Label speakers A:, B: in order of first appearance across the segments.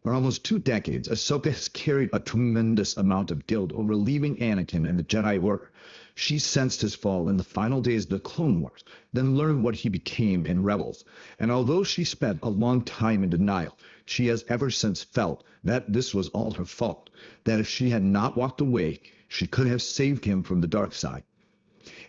A: For almost 2 decades, Ahsoka has carried a tremendous amount of guilt over leaving Anakin and the Jedi Order. She sensed his fall in the final days of the Clone Wars, then learned what he became in Rebels. And although she spent a long time in denial, she has ever since felt that this was all her fault, that if she had not walked away, she could have saved him from the dark side.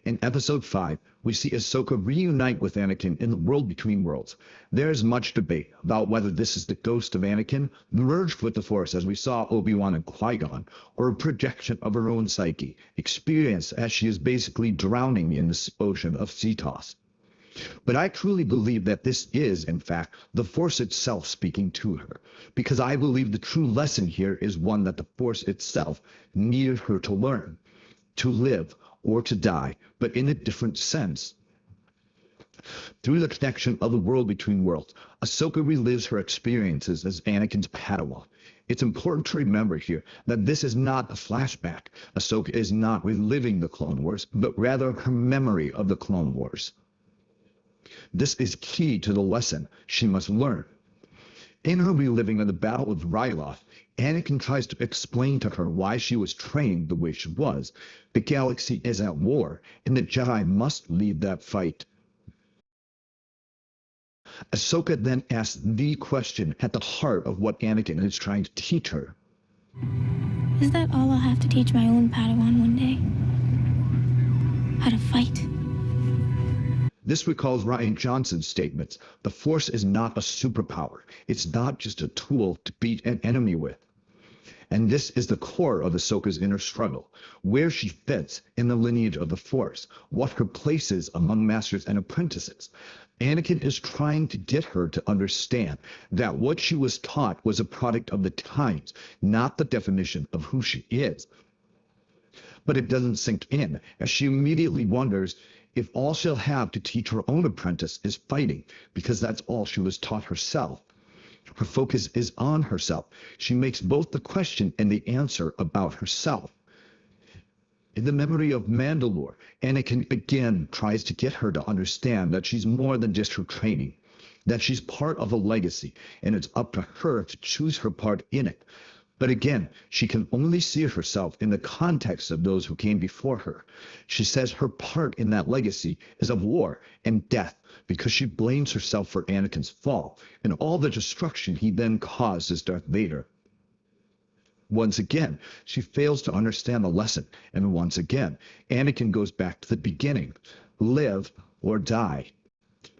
A: In Episode 5, we see Ahsoka reunite with Anakin in the world between worlds. There is much debate about whether this is the ghost of Anakin, merged with the Force as we saw Obi-Wan and Qui-Gon, or a projection of her own psyche, experienced as she is basically drowning in this ocean of Cetos. But I truly believe that this is, in fact, the Force itself speaking to her, because I believe the true lesson here is one that the Force itself needed her to learn, to live or to die, but in a different sense. Through the connection of the world between worlds, Ahsoka relives her experiences as Anakin's Padawan. It's important to remember here that this is not a flashback. Ahsoka is not reliving the Clone Wars, but rather her memory of the Clone Wars. This is key to the lesson she must learn. In her reliving of the Battle of Ryloth, Anakin tries to explain to her why she was trained the way she was. The galaxy is at war, and the Jedi must lead that fight. Ahsoka then asks the question at the heart of what Anakin is trying to teach her.
B: Is that all I'll have to teach my own Padawan one day? How to fight?
A: This recalls Rian Johnson's statements. The Force is not a superpower. It's not just a tool to beat an enemy with. And this is the core of Ahsoka's inner struggle, where she fits in the lineage of the Force, what her place is among masters and apprentices. Anakin is trying to get her to understand that what she was taught was a product of the times, not the definition of who she is. But it doesn't sink in, as she immediately wonders if all she'll have to teach her own apprentice is fighting, because that's all she was taught herself. Her focus is on herself. She makes both the question and the answer about herself. In the memory of Mandalore, Anakin again tries to get her to understand that she's more than just her training, that she's part of a legacy, and it's up to her to choose her part in it. But again, she can only see herself in the context of those who came before her. She says her part in that legacy is of war and death, because she blames herself for Anakin's fall and all the destruction he then caused as Darth Vader. Once again, she fails to understand the lesson, and once again, Anakin goes back to the beginning. Live or die.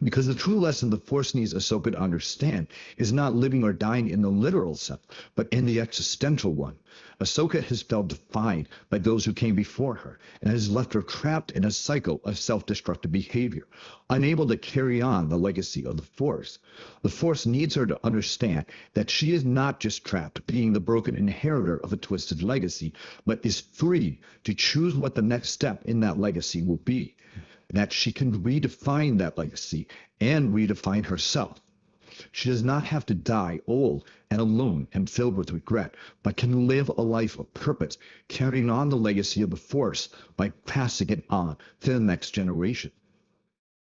A: Because the true lesson the Force needs Ahsoka to understand is not living or dying in the literal sense, but in the existential one. Ahsoka has felt defined by those who came before her and has left her trapped in a cycle of self-destructive behavior, unable to carry on the legacy of the Force. The Force needs her to understand that she is not just trapped being the broken inheritor of a twisted legacy, but is free to choose what the next step in that legacy will be. That she can redefine that legacy and redefine herself. She does not have to die old and alone and filled with regret, but can live a life of purpose, carrying on the legacy of the Force by passing it on to the next generation.